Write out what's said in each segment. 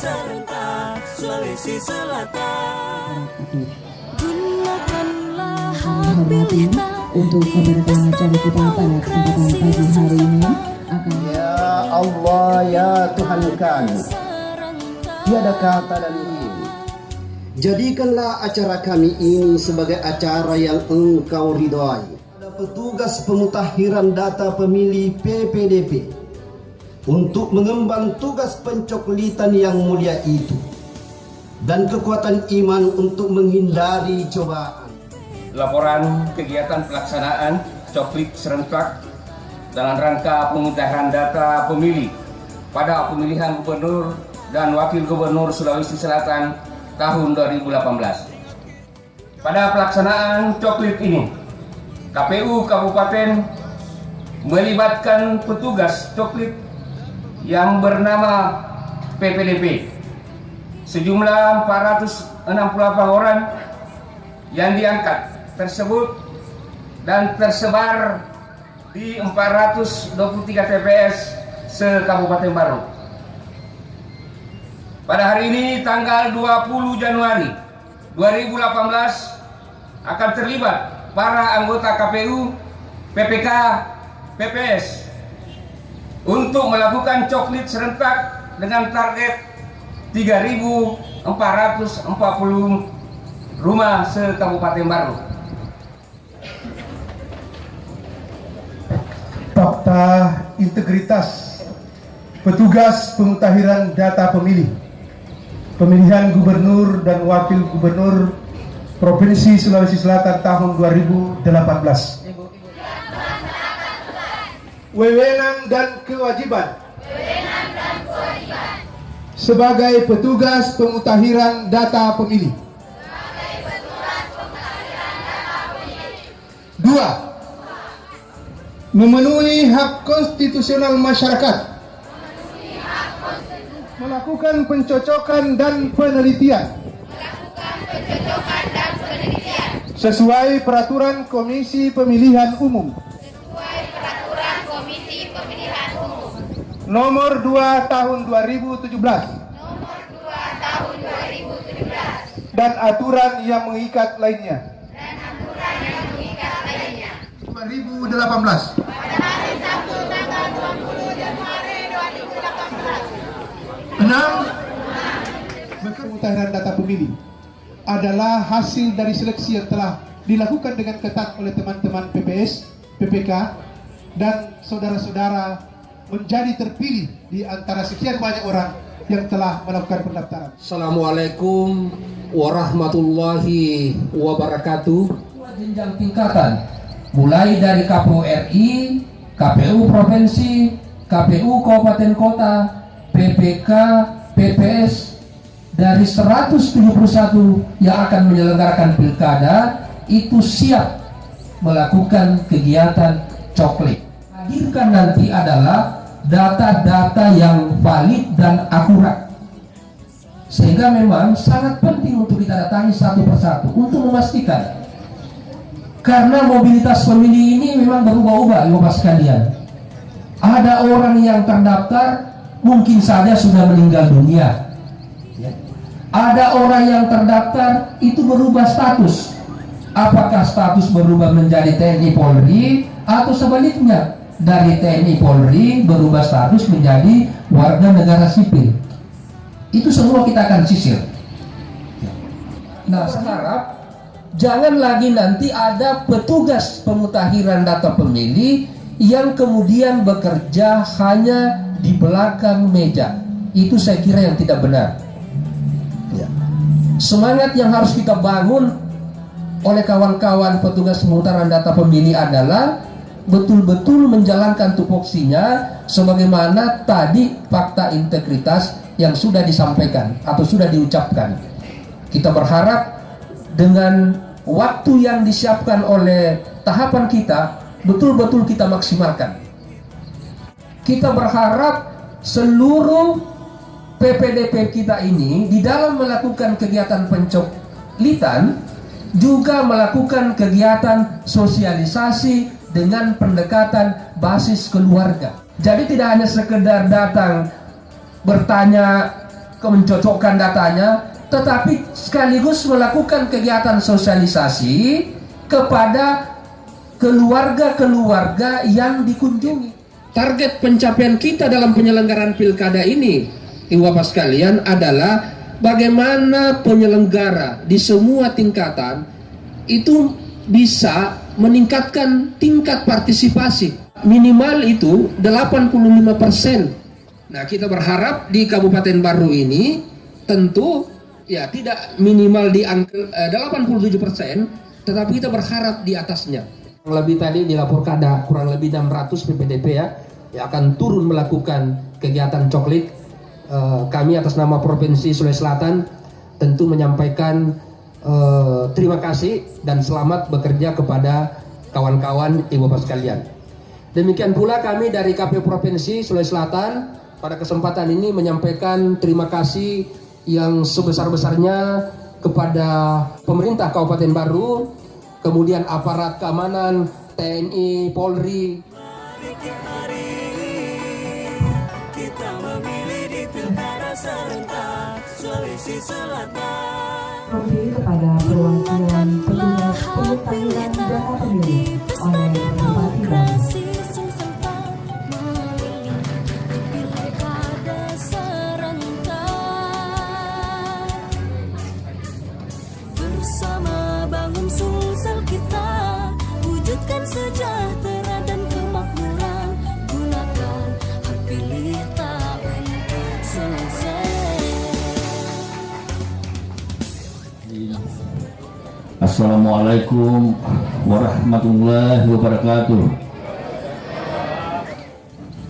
serentak Sulawesi Selatan. Gunakanlah hak pilih untuk beberapa acara kita pada kesempatan pagi hari ini akan Ya Allah ya Tuhan kami, tiada kata dan jadikanlah acara kami ini sebagai acara yang Engkau ridhai. Petugas pemutahiran data pemilih PPDP untuk mengemban tugas pencoklitan yang mulia itu dan kekuatan iman untuk menghindari cobaan. Laporan kegiatan pelaksanaan coklit serentak dalam rangka pemutahiran data pemilih pada pemilihan gubernur dan wakil gubernur Sulawesi Selatan tahun 2018. Pada pelaksanaan coklit ini, KPU Kabupaten melibatkan petugas coklit yang bernama PPDP sejumlah 468 orang yang diangkat tersebut dan tersebar di 423 TPS se-Kabupaten Baru. Pada hari ini tanggal 20 Januari 2018 akan terlibat para anggota KPU, PPK, PPS untuk melakukan coklit serentak dengan target 3.440 rumah se-Kabupaten Baru. Fakta integritas petugas pemutahiran data pemilih pemilihan gubernur dan wakil gubernur Provinsi Sulawesi Selatan tahun 2018. Wewenang dan kewajiban sebagai petugas pemutahiran data pemilih. 2. Memenuhi hak konstitusional masyarakat melakukan pencocokan dan penelitian sesuai peraturan Komisi Pemilihan Umum nomor 2 tahun 2017 dan aturan yang mengikat lainnya 2018. Pemutahiran data pemilih adalah hasil dari seleksi yang telah dilakukan dengan ketat oleh teman-teman PPS, PPK, dan saudara-saudara menjadi terpilih di antara sekian banyak orang yang telah melakukan pendaftaran. Assalamualaikum warahmatullahi wabarakatuh. Jenjang tingkatan mulai dari KPU RI, KPU Provinsi, KPU Kabupaten Kota, PPK, PPS dari 171 yang akan menyelenggarakan pilkada itu siap melakukan kegiatan coklit. Hadirkan nanti adalah data-data yang valid dan akurat, sehingga memang sangat penting untuk kita datangi satu persatu untuk memastikan, karena mobilitas pemilih ini memang berubah-ubah, Bapak sekalian. Ada orang yang terdaftar mungkin saja sudah meninggal dunia. Ada orang yang terdaftar itu berubah status. Apakah status berubah menjadi TNI Polri atau sebaliknya dari TNI Polri berubah status menjadi warga negara sipil. Itu semua kita akan sisir. Nah, sekarang jangan lagi nanti ada petugas pemutahiran data pemilih yang kemudian bekerja hanya di belakang meja. Itu saya kira yang tidak benar. Semangat yang harus kita bangun oleh kawan-kawan petugas pemutahiran data pemilih adalah betul-betul menjalankan tupoksinya sebagaimana tadi fakta integritas yang sudah disampaikan atau sudah diucapkan. Kita berharap dengan waktu yang disiapkan oleh tahapan kita betul-betul kita maksimalkan. Kita berharap seluruh PPDP kita ini di dalam melakukan kegiatan pencoklitan juga melakukan kegiatan sosialisasi dengan pendekatan basis keluarga. Jadi tidak hanya sekedar datang bertanya mencocokkan datanya, tetapi sekaligus melakukan kegiatan sosialisasi kepada keluarga-keluarga yang dikunjungi. Target pencapaian kita dalam penyelenggaraan pilkada ini, Bapak sekalian, adalah bagaimana penyelenggara di semua tingkatan itu bisa meningkatkan tingkat partisipasi. Minimal itu 85%. Nah, kita berharap di Kabupaten Baru ini tentu ya tidak minimal di angka 87%, tetapi kita berharap di atasnya. Lebih tadi dilaporkan ada kurang lebih 600 PPDP yang akan turun melakukan kegiatan coklit. Kami atas nama Provinsi Sulawesi Selatan tentu menyampaikan terima kasih dan selamat bekerja kepada kawan-kawan Ibu Bapak sekalian. Demikian pula kami dari KPU Provinsi Sulawesi Selatan pada kesempatan ini menyampaikan terima kasih yang sebesar-besarnya kepada pemerintah Kabupaten Baru, kemudian aparat keamanan, TNI, Polri. Mari kita memilih di pilkada serentak Sulawesi Selatan. Lebih kepada perwakilan petugas pengetahuan data pemilih oleh Bupati Baru. Bersama bangun Sulsel kita, wujudkan sejahtera dan kemakmuran, gunakan hak pilih tak untuk selesai. Assalamualaikum warahmatullahi wabarakatuh.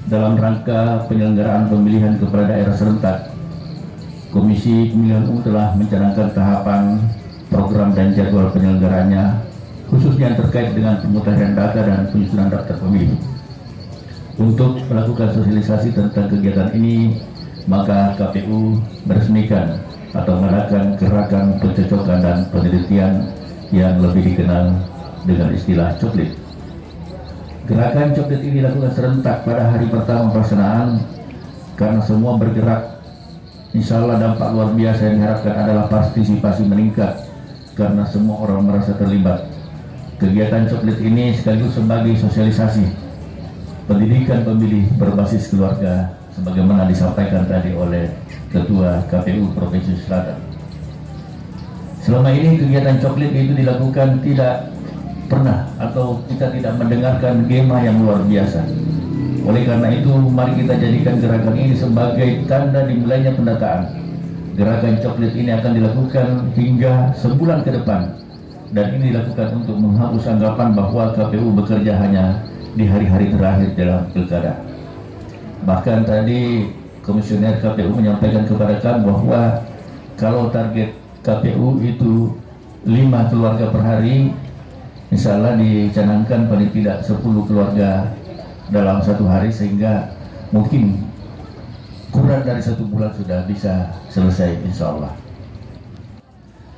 Dalam rangka penyelenggaraan pemilihan kepala daerah serentak, Komisi Pemilihan Umum telah mencanangkan tahapan program dan jadwal penyelenggaranya, khususnya yang terkait dengan pemutahiran data dan penyusunan daftar pemilih. Untuk melakukan sosialisasi tentang kegiatan ini, maka KPU meresmikan atau mengadakan gerakan pencocokan dan penelitian yang lebih dikenal dengan istilah coklit. Gerakan coklit ini dilakukan serentak pada hari pertama pelaksanaan karena semua bergerak. Insya Allah dampak luar biasa yang diharapkan adalah partisipasi meningkat karena semua orang merasa terlibat. Kegiatan coklit ini sekaligus sebagai sosialisasi pendidikan pemilih berbasis keluarga sebagaimana disampaikan tadi oleh Ketua KPU Provinsi Selatan. Selama ini kegiatan coklit itu dilakukan tidak pernah atau kita tidak mendengarkan gema yang luar biasa. Oleh karena itu, mari kita jadikan gerakan ini sebagai tanda dimulainya pendataan. Gerakan coklit ini akan dilakukan hingga sebulan ke depan, dan ini dilakukan untuk menghapus anggapan bahwa KPU bekerja hanya di hari-hari terakhir dalam pilkada. Bahkan tadi Komisioner KPU menyampaikan kepada kami bahwa kalau target KPU itu 5 keluarga per hari, insya Allah dicanangkan paling tidak 10 keluarga dalam satu hari, sehingga mungkin kurang dari 1 bulan sudah bisa selesai insya Allah.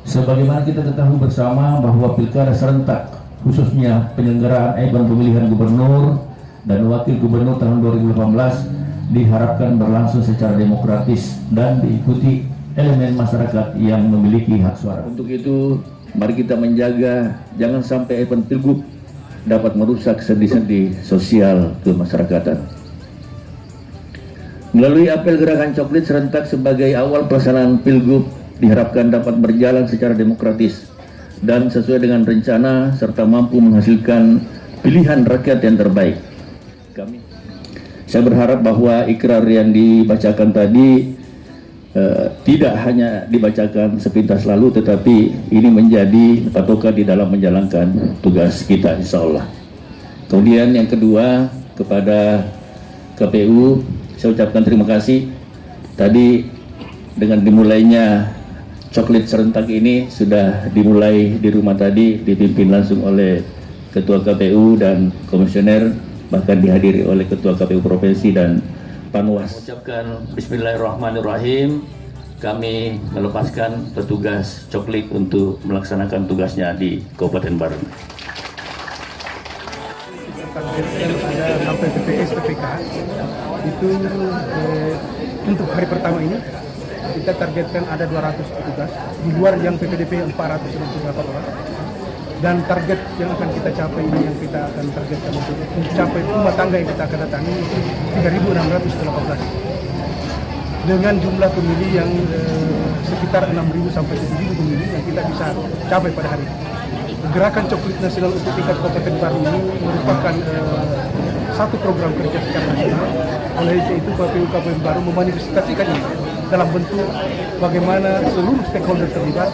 Sebagaimana kita ketahui bersama bahwa pilkada serentak, khususnya penyelenggaraan event pemilihan gubernur dan wakil gubernur tahun 2018 diharapkan berlangsung secara demokratis dan diikuti elemen masyarakat yang memiliki hak suara. Untuk itu, mari kita menjaga jangan sampai event pilgub dapat merusak sendi-sendi sosial kemasyarakatan. Melalui apel gerakan coklit serentak sebagai awal pelaksanaan pilgub diharapkan dapat berjalan secara demokratis dan sesuai dengan rencana serta mampu menghasilkan pilihan rakyat yang terbaik. Saya berharap bahwa ikrar yang dibacakan tadi tidak hanya dibacakan sepintas lalu, tetapi ini menjadi patokan di dalam menjalankan tugas kita insya Allah. Kemudian yang kedua, kepada KPU saya ucapkan terima kasih. Tadi dengan dimulainya coklit serentak ini sudah dimulai di rumah tadi, dipimpin langsung oleh Ketua KPU dan Komisioner, bahkan dihadiri oleh Ketua KPU Provinsi dan Panwas. Ucapkan Bismillahirrahmanirrahim. Kami melepaskan petugas coklit untuk melaksanakan tugasnya di Kabupaten Baru. Yang ada sampai PPS PPK itu untuk hari pertama ini kita targetkan ada 200 petugas di luar yang PPDP 468 orang. Dan target yang akan kita capai ini, yang kita akan targetkan untuk mencapai rumah tangga yang kita akan datangi itu 3.618 dengan jumlah pemilih yang sekitar 6.000 sampai 7.000 pemilih yang kita bisa capai pada hari ini. Gerakan Coklit Nasional untuk tingkat Kabupaten Baru ini merupakan satu program kerja secara nasional. Oleh itu KPU Kabupaten Baru memanifestasikan ini dalam bentuk bagaimana seluruh stakeholder terlibat.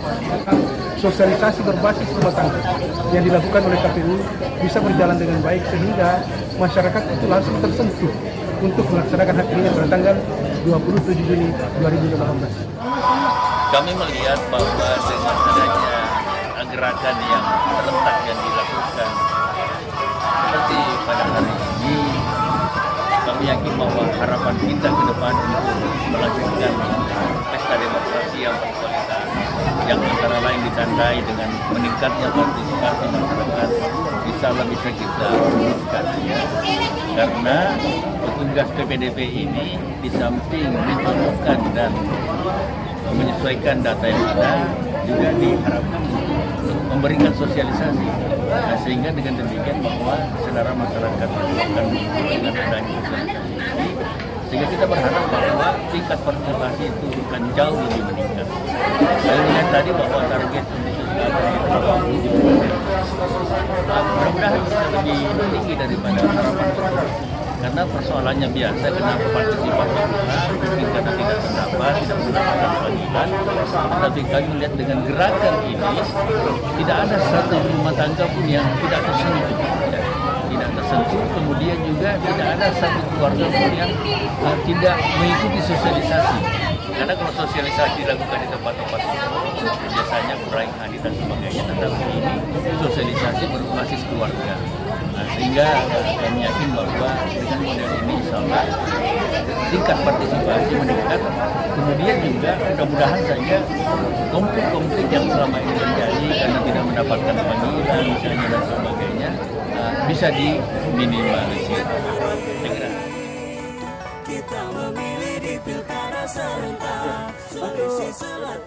Sosialisasi berbasis rumah tangga yang dilakukan oleh KPU bisa berjalan dengan baik sehingga masyarakat itu langsung tersentuh untuk melaksanakan hak pilihnya pada tanggal 27 Juni 2018. Kami melihat bahwa dengan adanya gerakan yang serentak yang dilakukan seperti pada hari ini, kami yakin bahwa harapan kita ke depan untuk melanjutkan pesta demokrasi yang berkualitas, yang antara lain ditandai dengan meningkatnya partisipasi masyarakat, bisa lebih kita wujudkan, ya. Karena petugas PPDP ini di samping mencocokkan dan menyesuaikan data yang ada, juga diharapkan memberikan sosialisasi, nah, sehingga dengan demikian bahwa saudara masyarakat akan dengan adanya sosialisasi ini, sehingga kita berharap bahwa tingkat partisipasi itu akan jauh lebih meningkat. Saya melihat tadi bahwa target untuk mudah-mudahan bisa lebih tinggi daripada harapan tersebut. Karena persoalannya biasa, kenapa partisipasi kurang, mungkin karena tidak terdapat, tidak mendapatkan panggilan. Tapi kami melihat dengan gerakan ini, tidak ada satu rumah tangga pun yang tidak tersentuh. Ya. Tidak tersentuh, kemudian juga tidak ada satu keluarga pun yang tidak mengikuti sosialisasi. Karena kalau sosialisasi dilakukan di tempat-tempat itu, biasanya kurangi hadir dan sebagainya, tetapi ini sosialisasi berbasis keluarga. Nah, sehingga kami yakin bahwa dengan model ini insya Allah tingkat partisipasi meningkat, kemudian juga mudah-mudahan saja konflik-konflik yang selama ini terjadi karena tidak mendapatkan panggilan misalnya dan sebagainya bisa diminimalisir. Kita memilih di pilkada serentak Sulawesi Selatan.